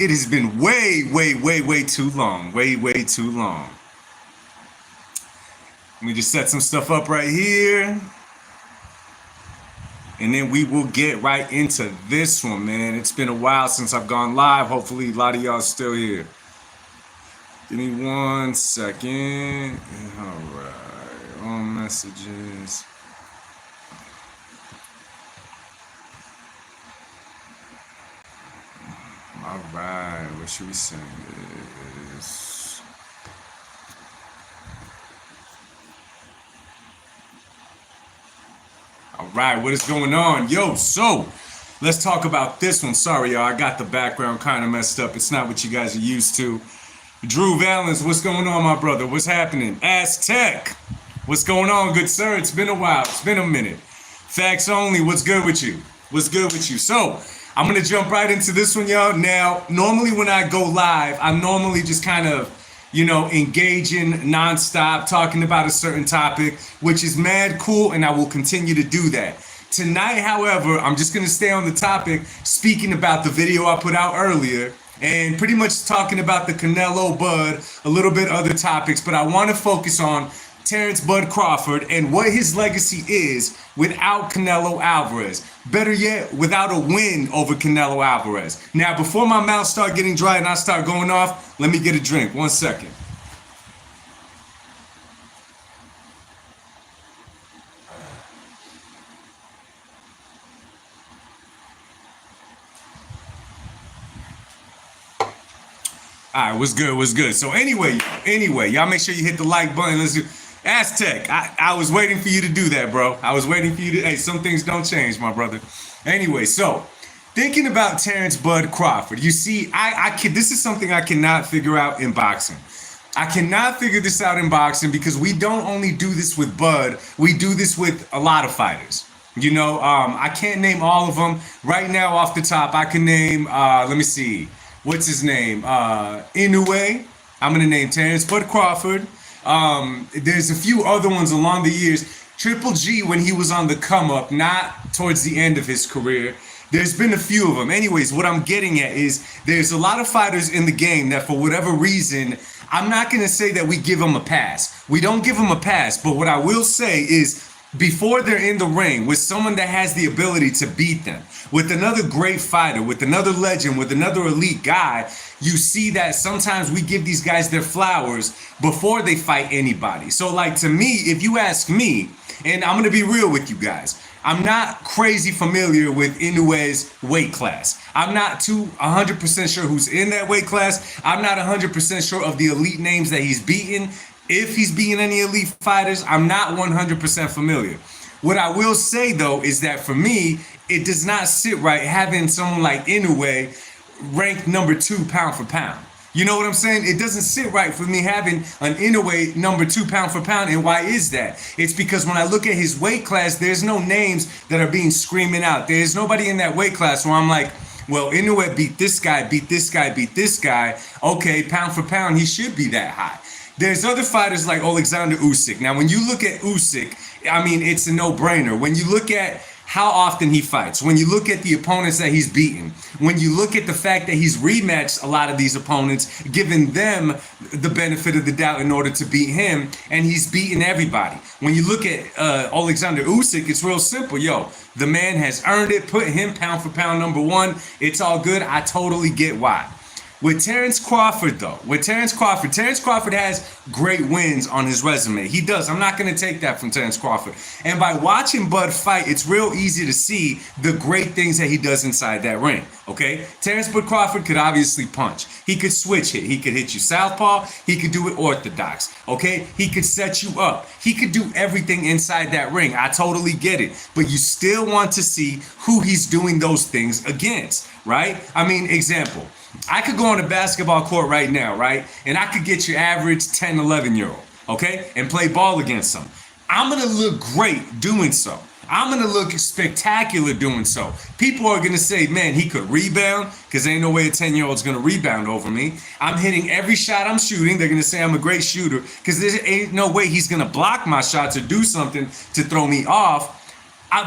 It has been way too long. Way too long. Let me just set some stuff up right here. And then we will get right into this one, man. It's been a while since I've gone live. Hopefully a lot of y'all are still here. Give me 1 second. All right. All messages. All right. What should we send this? All right. What is going on? Yo, so let's talk about this one. Sorry, y'all. I got the background kind of messed up. It's not what you guys are used to. Drew Valens, what's going on, my brother? What's happening? Aztec, what's going on, good sir? It's been a while. It's been a minute. Facts only, what's good with you? What's good with you? So, I'm going to jump right into this one, y'all. Now, normally when I go live, I'm normally just kind of, engaging nonstop, talking about a certain topic, which is mad cool, and I will continue to do that. Tonight, however, I'm just going to stay on the topic, speaking about the video I put out earlier, and pretty much talking about the Canelo Bud, a little bit other topics, but I want to focus on Terrence Bud Crawford and what his legacy is without Canelo Alvarez. Better yet, without a win over Canelo Alvarez. Now, before my mouth start getting dry and I start going off, let me get a drink. 1 second. All right, what's good? So anyway, y'all make sure you hit the like button. Let's do Aztec. I was waiting for you to do that, bro. I was waiting for you to, hey, some things don't change, my brother. Anyway, so thinking about Terrence Bud Crawford, you see, this is something I cannot figure out in boxing. I cannot figure this out in boxing because we don't only do this with Bud, we do this with a lot of fighters. I can't name all of them. Right now, off the top, I can name, let me see. What's his name? Inoue. I'm going to name Terrence Bud Crawford. There's a few other ones along the years. Triple G when he was on the come up, not towards the end of his career. There's been a few of them. Anyways, what I'm getting at is there's a lot of fighters in the game that for whatever reason, I'm not going to say that we give them a pass. We don't give them a pass. But what I will say is before they're in the ring with someone that has the ability to beat them, with another great fighter, with another legend, with another elite guy, you see that sometimes we give these guys their flowers before they fight anybody. So like to me, if you ask me, and I'm going to be real with you guys, I'm not crazy familiar with Inoue's weight class. I'm not 100% sure who's in that weight class. I'm not 100% sure of the elite names that he's beaten. If he's beating any elite fighters, I'm not 100% familiar. What I will say, though, is that for me, it does not sit right having someone like Inoue ranked number 2 pound for pound. You know what I'm saying? It doesn't sit right for me having an Inoue number 2 pound for pound. And why is that? It's because when I look at his weight class, there's no names that are being screaming out. There's nobody in that weight class where I'm like, well, Inoue beat this guy, beat this guy, beat this guy. Okay, pound for pound, he should be that high. There's other fighters like Alexander Usyk. Now, when you look at Usyk, I mean, it's a no-brainer. When you look at how often he fights, when you look at the opponents that he's beaten, when you look at the fact that he's rematched a lot of these opponents, giving them the benefit of the doubt in order to beat him, and he's beaten everybody. When you look at Alexander Usyk, it's real simple. Yo, the man has earned it. Put him pound for pound number 1. It's all good. I totally get why. With Terrence Crawford, though, Terrence Crawford has great wins on his resume. He does. I'm not going to take that from Terrence Crawford. And by watching Bud fight, it's real easy to see the great things that he does inside that ring, okay? Terrence Bud Crawford could obviously punch. He could switch hit. He could hit you southpaw. He could do it orthodox, okay? He could set you up. He could do everything inside that ring. I totally get it. But you still want to see who he's doing those things against, right? I mean, example. I could go on a basketball court right now, right? And I could get your average 10, 11-year-old, okay? And play ball against them. I'm going to look great doing so. I'm going to look spectacular doing so. People are going to say, man, he could rebound because ain't no way a 10-year-old's going to rebound over me. I'm hitting every shot I'm shooting. They're going to say I'm a great shooter because there ain't no way he's going to block my shots or do something to throw me off.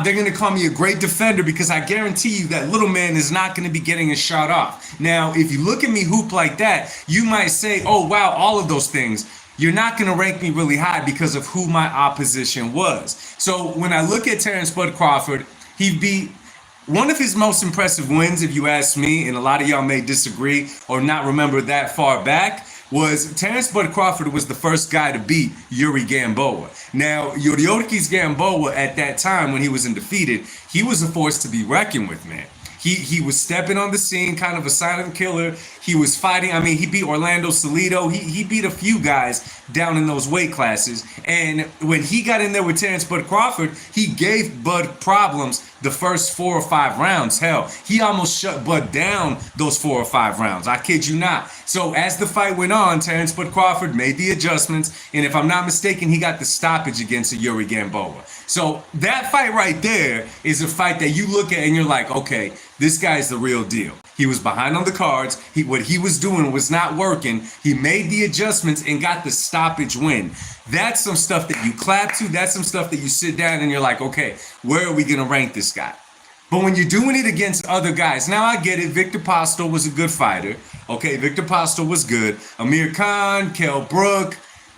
they're going to call me a great defender because I guarantee you that little man is not going to be getting a shot off. Now, if you look at me hoop like that, you might say, oh, wow, all of those things. You're not going to rank me really high because of who my opposition was. So when I look at Terrence Bud Crawford, he beat one of his most impressive wins, if you ask me, and a lot of y'all may disagree or not remember that far back, was Terrence Bud Crawford was the first guy to beat Yuri Gamboa. Now, Yuriorkis Gamboa at that time when he was undefeated, he was a force to be reckoned with, man. He was stepping on the scene, kind of a silent killer. He was fighting. I mean, he beat Orlando Salido. He beat a few guys down in those weight classes. And when he got in there with Terrence Bud Crawford, he gave Bud problems the first 4 or 5 rounds. Hell, he almost shut Bud down those 4 or 5 rounds. I kid you not. So as the fight went on, Terrence Bud Crawford made the adjustments. And if I'm not mistaken, he got the stoppage against Yuri Gamboa. So that fight right there is a fight that you look at and you're like, okay, this guy's the real deal. He was behind on the cards. What he was doing was not working. He made the adjustments and got the stoppage win. That's some stuff that you clap to. That's some stuff that you sit down and you're like, okay, where are we going to rank this guy? But when you're doing it against other guys, now I get it. Victor Postol was a good fighter. Okay, Victor Postol was good. Amir Khan, Kell Brook,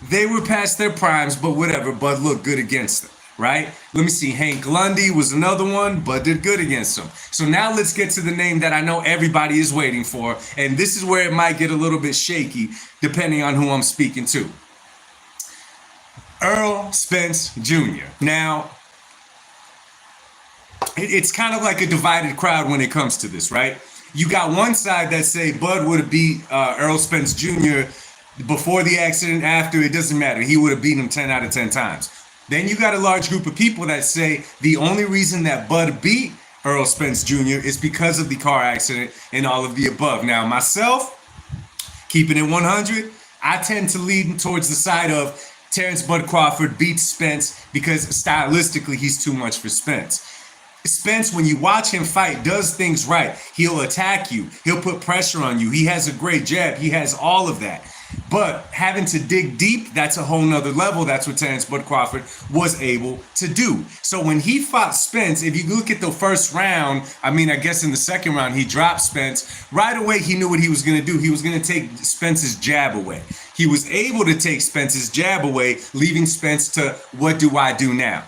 they were past their primes, but whatever. Bud looked good against them. Right? Let me see. Hank Lundy was another one, but did good against him. So now let's get to the name that I know everybody is waiting for. And this is where it might get a little bit shaky, depending on who I'm speaking to. Errol Spence Jr. Now, it's kind of like a divided crowd when it comes to this, right? You got one side that say Bud would have beat Errol Spence Jr. before the accident, after, it doesn't matter. He would have beaten him 10 out of 10 times. Then you got a large group of people that say the only reason that Bud beat Errol Spence Jr. is because of the car accident and all of the above. Now, myself, keeping it 100, I tend to lean towards the side of Terrence Bud Crawford beats Spence because stylistically he's too much for Spence. Spence, when you watch him fight, does things right. He'll attack you. He'll put pressure on you. He has a great jab. He has all of that. But having to dig deep, that's a whole nother level. That's what Terrence Bud Crawford was able to do. So when he fought Spence, if you look at the first round, I guess in the second round, he dropped Spence. Right away, he knew what he was going to do. He was going to take Spence's jab away. He was able to take Spence's jab away, leaving Spence to what do I do now?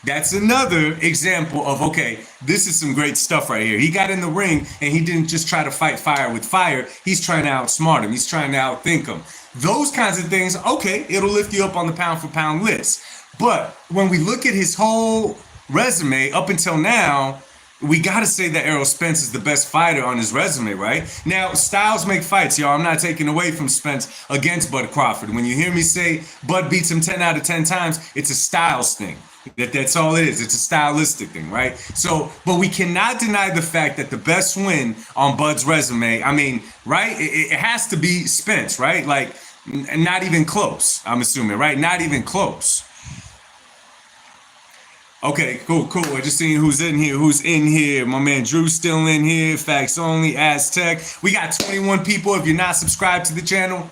That's another example of, okay, this is some great stuff right here. He got in the ring and he didn't just try to fight fire with fire. He's trying to outsmart him. He's trying to outthink him. Those kinds of things, okay, it'll lift you up on the pound for pound list. But when we look at his whole resume up until now, we got to say that Errol Spence is the best fighter on his resume, right? Now, styles make fights, y'all. I'm not taking away from Spence against Bud Crawford. When you hear me say Bud beats him 10 out of 10 times, it's a styles thing. That's all it is. It's a stylistic thing, right? So, but we cannot deny the fact that the best win on Bud's resume, right? It has to be Spence, right? Like, not even close, I'm assuming, right? Not even close. Okay, cool. I just seen who's in here. My man Drew's still in here. Facts Only, Aztec. We got 21 people. If you're not subscribed to the channel,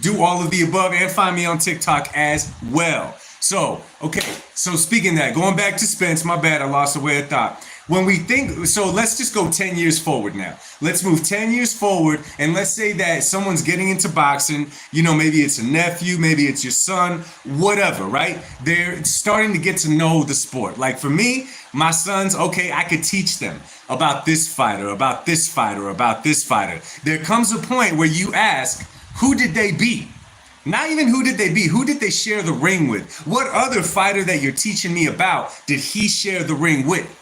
do all of the above and find me on TikTok as well. So, okay, so speaking of that, going back to Spence, my bad, I lost the way of thought. When we think, so let's just go 10 years forward now. Let's move 10 years forward, and let's say that someone's getting into boxing, maybe it's a nephew, maybe it's your son, whatever, right? They're starting to get to know the sport. Like for me, my sons, okay, I could teach them about this fighter, about this fighter, about this fighter. There comes a point where you ask, who did they beat? Not even who did they beat, who did they share the ring with? What other fighter that you're teaching me about did he share the ring with?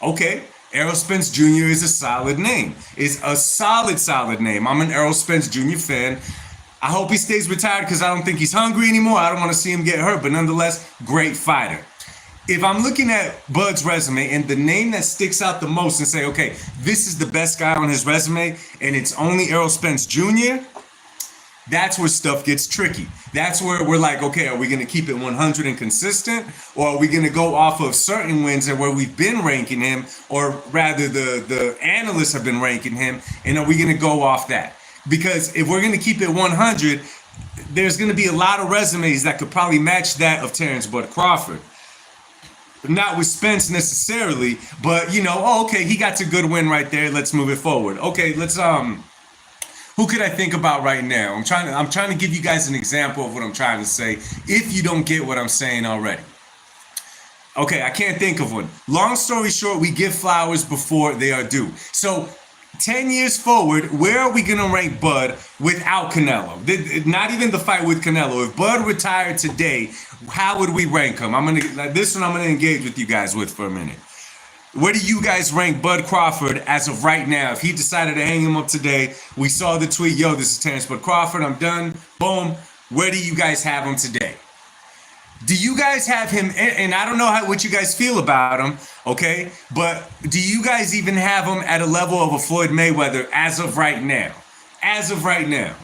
Okay, Errol Spence Jr. is a solid name. It's a solid name. I'm an Errol Spence Jr. fan. I hope he stays retired because I don't think he's hungry anymore. I don't want to see him get hurt, but nonetheless, great fighter. If I'm looking at Bud's resume and the name that sticks out the most and say, okay, this is the best guy on his resume and it's only Errol Spence Jr., that's where stuff gets tricky. That's where we're like, okay, are we going to keep it 100 and consistent? Or are we going to go off of certain wins and where we've been ranking him, or rather the analysts have been ranking him, and are we going to go off that? Because if we're going to keep it 100, there's going to be a lot of resumes that could probably match that of Terrence Bud Crawford. not with Spence necessarily, but you know, oh, okay, he got a good win right there. Let's move it forward. Okay, let's who could I think about right now? I'm trying to give you guys an example of what I'm trying to say if you don't get what I'm saying already. Okay, I can't think of one. Long story short, we give flowers before they are due. So 10 years forward, where are we going to rank Bud without Canelo? Not even the fight with Canelo. If Bud retired today, how would we rank him? This one I'm going to engage with you guys with for a minute. Where do you guys rank Bud Crawford as of right now? If he decided to hang him up today, we saw the tweet, yo, this is Terrence Bud Crawford, I'm done, boom. Where do you guys have him today? Do you guys have him, and I don't know what you guys feel about him, okay? But do you guys even have him at a level of a Floyd Mayweather as of right now? As of right now.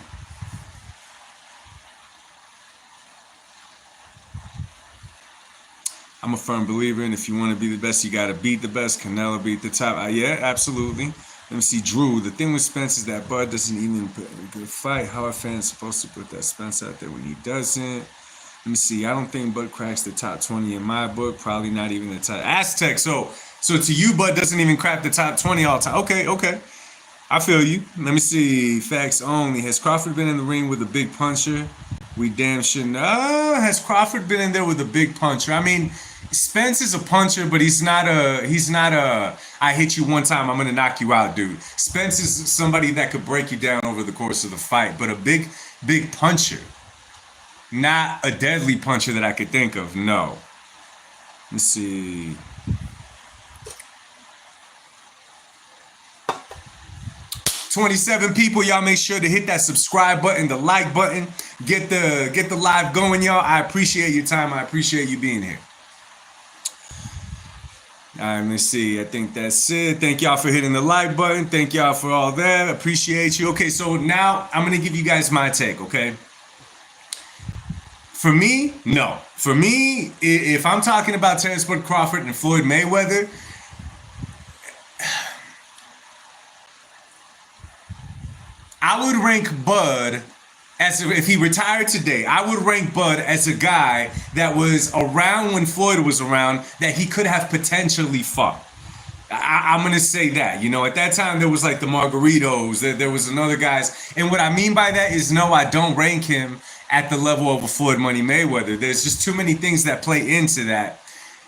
I'm a firm believer in if you want to be the best, you got to beat the best. Canelo beat the top. Yeah, absolutely. Let me see, Drew. The thing with Spence is that Bud doesn't even put a good fight. How are fans supposed to put that Spence out there when he doesn't? Let me see. I don't think Bud cracks the top 20 in my book. Probably not even the top. Aztec. So to you, Bud doesn't even crack the top 20 all time. Okay. I feel you. Let me see. Facts only. Has Crawford been in the ring with a big puncher? We damn sure know. Has Crawford been in there with a big puncher? I mean, Spence is a puncher, but he's not a I hit you one time, I'm gonna knock you out, dude. Spence is somebody that could break you down over the course of the fight, but a big puncher. Not a deadly puncher that I could think of, no. Let's see. "27 people, y'all make sure to hit that subscribe button, the like button, get the live going, y'all. I appreciate your time. I appreciate you being here. All right, let me see. I think that's it. Thank y'all for hitting the like button. Thank y'all for all that. Appreciate you. Okay, so now I'm gonna give you guys my take, okay? For me, no. For me, if I'm talking about Terrence Bud Crawford and Floyd Mayweather, I would rank Bud as if he retired today. I would rank Bud as a guy that was around when Floyd was around that he could have potentially fought. I'm going to say that. You know, at that time, there was like the Margaritos. There was another guys. And what I mean by that is, no, I don't rank him at the level of a Floyd Money Mayweather. There's just too many things that play into that.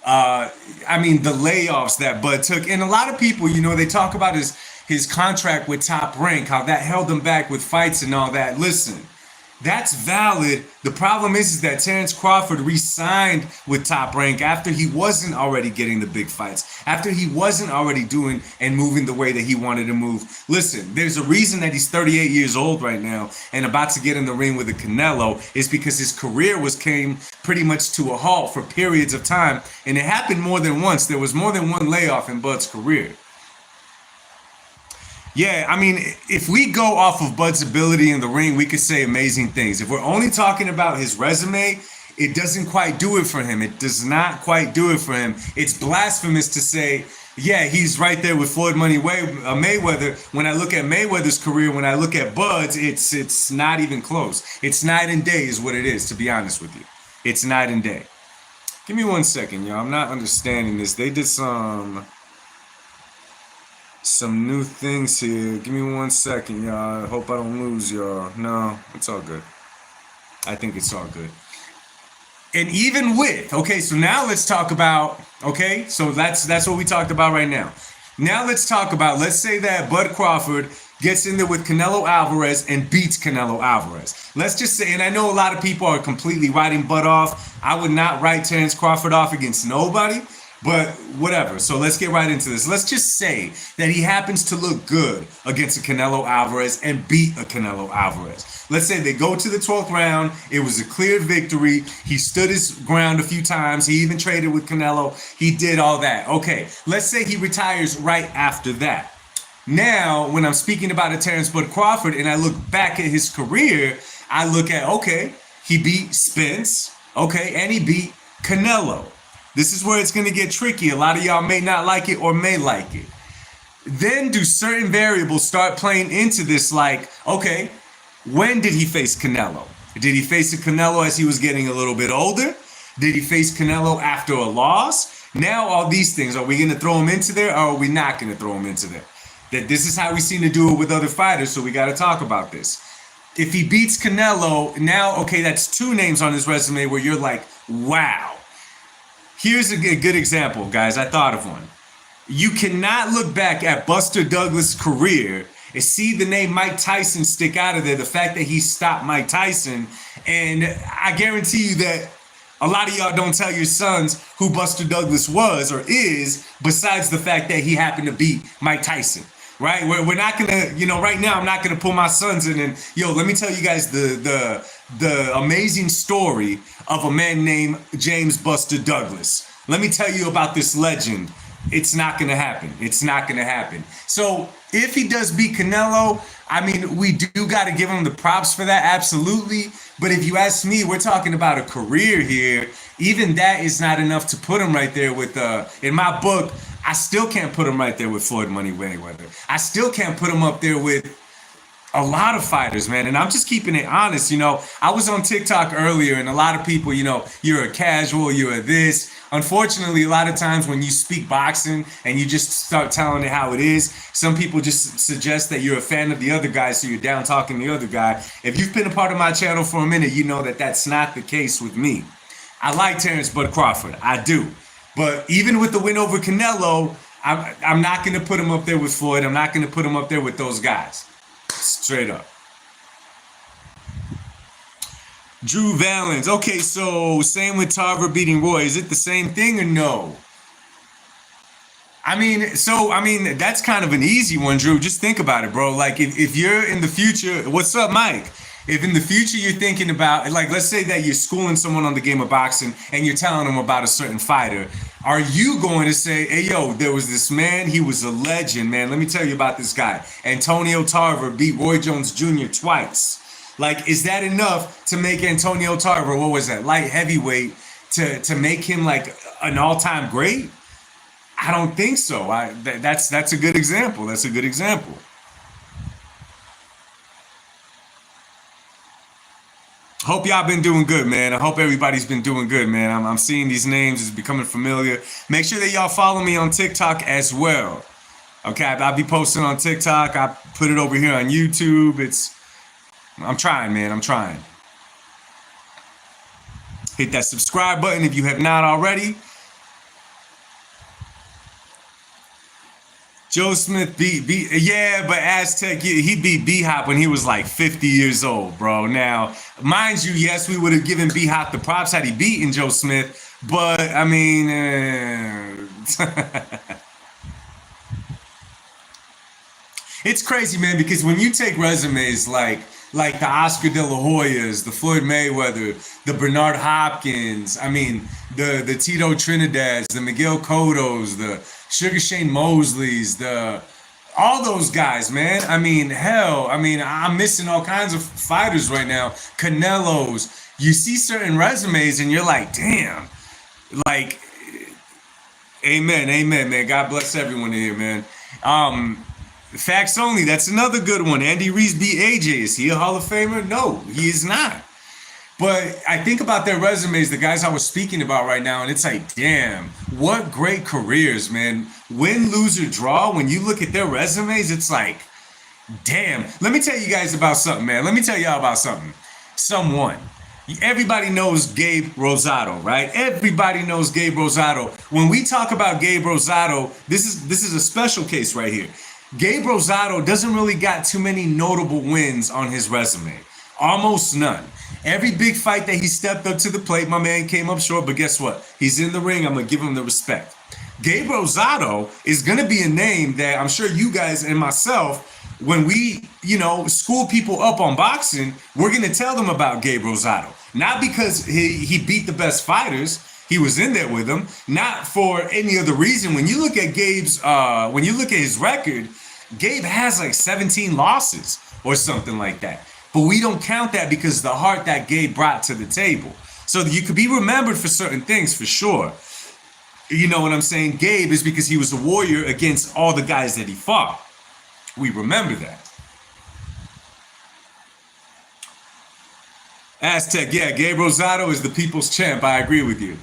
I mean, the layoffs that Bud took. And a lot of people, you know, they talk about his contract with Top Rank, how that held him back with fights and all that. Listen, that's valid. The problem is that Terrence Crawford re-signed with Top Rank after he wasn't already getting the big fights, after he wasn't already doing and moving the way that he wanted to move. Listen, there's a reason that he's 38 years old right now and about to get in the ring with a Canelo is because his career came pretty much to a halt for periods of time, and it happened more than once. There was more than one layoff in Bud's career. Yeah, I mean, if we go off of Bud's ability in the ring, we could say amazing things. If we're only talking about his resume, it doesn't quite do it for him. It does not quite do it for him. It's blasphemous to say, yeah, he's right there with Floyd Money Mayweather. When I look at Mayweather's career, when I look at Bud's, it's not even close. It's night and day is what it is, to be honest with you. It's night and day. Give me 1 second, y'all. I'm not understanding this. They did some new things here. Give me 1 second, y'all. I hope I don't lose y'all. No, it's all good. I think it's all good. And even with, okay, so now let's talk about, okay, so that's what we talked about right now. Now let's talk about, let's say that Bud Crawford gets in there with Canelo Alvarez and beats Canelo Alvarez. Let's just say, and I know a lot of people are completely writing Bud off. I would not write Terrence Crawford off against nobody. But whatever, so let's get right into this. Let's just say that he happens to look good against a Canelo Alvarez and beat a Canelo Alvarez. Let's say they go to the 12th round. It was a clear victory. He stood his ground a few times. He even traded with Canelo. He did all that. Okay, let's say he retires right after that. Now, when I'm speaking about a Terrence Bud Crawford and I look back at his career, I look at, okay, he beat Spence, okay, and he beat Canelo. This is where it's going to get tricky. A lot of y'all may not like it or may like it. Then do certain variables start playing into this, like, okay, when did he face Canelo? Did he face a Canelo as he was getting a little bit older? Did he face Canelo after a loss? Now all these things, are we going to throw him into there, or are we not going to throw him into there? That this is how we seem to do it with other fighters, so we got to talk about this. If he beats Canelo, now, okay, that's 2 names on his resume where you're like, wow. Here's a good example, guys. I thought of one. You cannot look back at Buster Douglas' career and see the name Mike Tyson stick out of there, the fact that he stopped Mike Tyson. And I guarantee you that a lot of y'all don't tell your sons who Buster Douglas was or is, besides the fact that he happened to beat Mike Tyson. Right? We're not gonna, right now I'm not gonna pull my sons in and, let me tell you guys the amazing story of a man named James Buster Douglas. Let me tell you about this legend. It's not gonna happen. It's not gonna happen. So if he does beat Canelo, I mean, we do got to give him the props for that, absolutely. But if you ask me, we're talking about a career here. Even that is not enough to put him right there with, in my book, I still can't put him right there with Floyd Money Mayweather. I still can't put him up there with a lot of fighters, man. And I'm just keeping it honest. I was on TikTok earlier, and a lot of people, you're a casual, you're a this. Unfortunately, a lot of times when you speak boxing and you just start telling it how it is, some people just suggest that you're a fan of the other guy, so you're down talking the other guy. If you've been a part of my channel for a minute, you know that that's not the case with me. I like Terrence Bud Crawford. I do. But even with the win over Canelo, I'm not going to put him up there with Floyd. I'm not going to put him up there with those guys. Straight up. Drew Valens. Okay, so same with Tarver beating Roy. Is it the same thing or no? I mean, that's kind of an easy one, Drew. Just think about it, bro. Like, if you're in the future, what's up, Mike? If in the future you're thinking about, like, let's say that you're schooling someone on the game of boxing and you're telling them about a certain fighter, are you going to say, hey, yo, there was this man, he was a legend, man. Let me tell you about this guy. Antonio Tarver beat Roy Jones Jr. twice. Like, is that enough to make Antonio Tarver, what was that, light heavyweight, to make him like an all-time great? I don't think so. That's a good example. That's a good example. Hope y'all been doing good, man. I hope everybody's been doing good, man. I'm seeing these names. It's becoming familiar. Make sure that y'all follow me on TikTok as well. Okay, I'll be posting on TikTok. I put it over here on YouTube. I'm trying, man. I'm trying. Hit that subscribe button if you have not already. Joe Smith yeah, but Aztec, he beat B-Hop when he was like 50 years old, bro. Now, mind you, yes, we would have given B-Hop the props had he beaten Joe Smith, but, I mean, it's crazy, man, because when you take resumes like the Oscar De La Hoyas, the Floyd Mayweather, the Bernard Hopkins, I mean, the Tito Trinidads, the Miguel Cottos, the Sugar Shane Mosleys, all those guys, man. I mean, hell, I'm missing all kinds of fighters right now. Canelos. You see certain resumes and you're like, damn. Like, amen, man. God bless everyone here, man. Facts only. That's another good one. Andy Reese beat AJ. Is he a Hall of Famer? No, he is not. But I think about their resumes, the guys I was speaking about right now, and it's like, damn, what great careers, man. Win, lose, or draw, when you look at their resumes, it's like, damn. Let me tell you guys about something, man. Let me tell y'all about something. Someone. Everybody knows Gabe Rosado, right? Everybody knows Gabe Rosado. When we talk about Gabe Rosado, this is a special case right here. Gabe Rosado doesn't really got too many notable wins on his resume. Almost none. Every big fight that he stepped up to the plate, my man came up short, but guess what? He's in the ring. I'm going to give him the respect. Gabe Rosado is going to be a name that I'm sure you guys and myself, when we, school people up on boxing, we're going to tell them about Gabe Rosado. Not because he beat the best fighters. He was in there with them. Not for any other reason. When you look at when you look at his record, Gabe has like 17 losses or something like that. But we don't count that because the heart that Gabe brought to the table. So you could be remembered for certain things, for sure. You know what I'm saying? Gabe is because he was a warrior against all the guys that he fought. We remember that. Aztec, yeah, Gabe Rosado is the people's champ. I agree with you.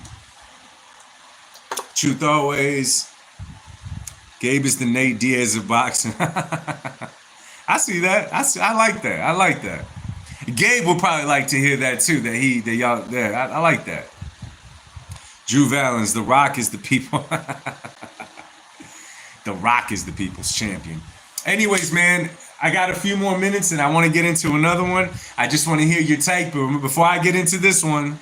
Truth always. Gabe is the Nate Diaz of boxing. I see that. I like that. I like that. Gabe would probably like to hear that too. That y'all there. I like that. Drew Valens, The Rock is the people. The Rock is the people's champion. Anyways, man, I got a few more minutes and I want to get into another one. I just want to hear your take, but before I get into this one,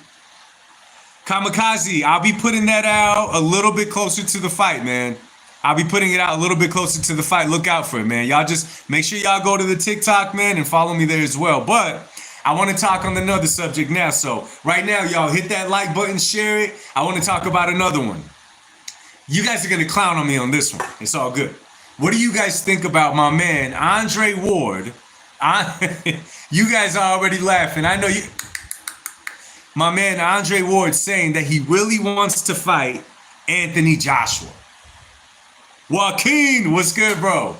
Kamikaze, I'll be putting that out a little bit closer to the fight, man. I'll be putting it out a little bit closer to the fight. Look out for it, man. Y'all just make sure y'all go to the TikTok, man, and follow me there as well. But I want to talk on another subject now. So right now, y'all hit that like button, share it. I want to talk about another one. You guys are going to clown on me on this one. It's all good. What do you guys think about my man, Andre Ward? You guys are already laughing. I know you. My man, Andre Ward, saying that he really wants to fight Anthony Joshua. Joaquin, what's good, bro?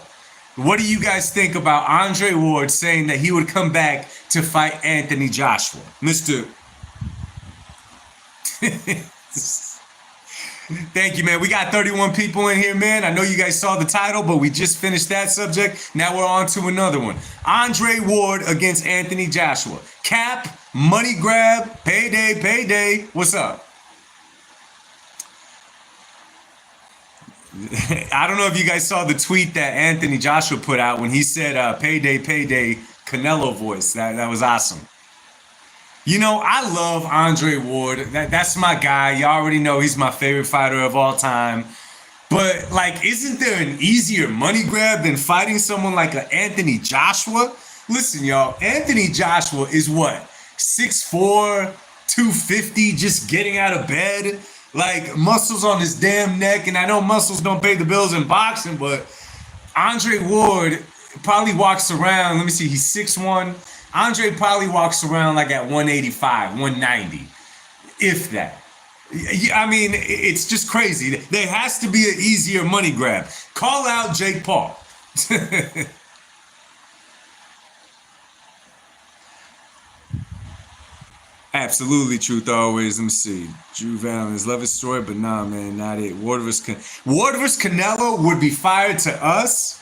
What do you guys think about Andre Ward saying that he would come back to fight Anthony Joshua? Mr. Thank you, man. We got 31 people in here, man. I know you guys saw the title, but we just finished that subject. Now we're on to another one. Andre Ward against Anthony Joshua. Cap, money grab, payday, payday. What's up? I don't know if you guys saw the tweet that Anthony Joshua put out when he said payday, payday, Canelo voice. That was awesome. You know, I love Andre Ward. That's my guy. You already know he's my favorite fighter of all time. But, like, isn't there an easier money grab than fighting someone like an Anthony Joshua? Listen, y'all, Anthony Joshua is what? 6'4", 250, just getting out of bed? Like, muscles on his damn neck. And I know muscles don't pay the bills in boxing, but Andre Ward probably walks around. Let me see, he's 6'1". Andre probably walks around like at 185, 190, if that. I mean, it's just crazy. There has to be an easier money grab. Call out Jake Paul. Absolutely, truth always. Let me see. Drew Valens, love his story, but nah, man, not it. Ward vs. Canelo would be fired to us,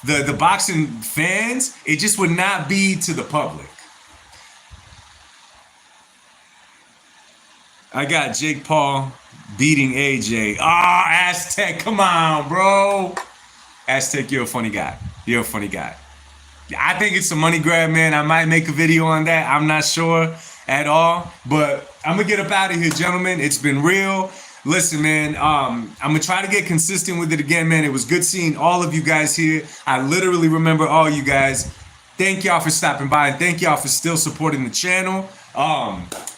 the boxing fans. It just would not be to the public. I got Jake Paul beating AJ. Aztec, come on, bro. Aztec, you're a funny guy. You're a funny guy. I think it's a money grab, man. I might make a video on that. I'm not sure at all, but I'm gonna get up out of here, gentlemen. It's been real. Listen, man, I'm gonna try to get consistent with it again, man. It was good seeing all of you guys here. I literally remember all you guys. Thank y'all for stopping by, and thank y'all for still supporting the channel.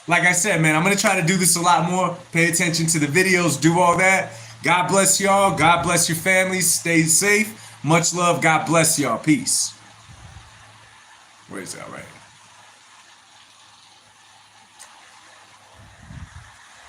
Like I said, man, I'm gonna try to do this a lot more. Pay attention to the videos, do all that. God bless y'all. God bless your families. Stay safe. Much love. God bless y'all. Peace. Where's that right?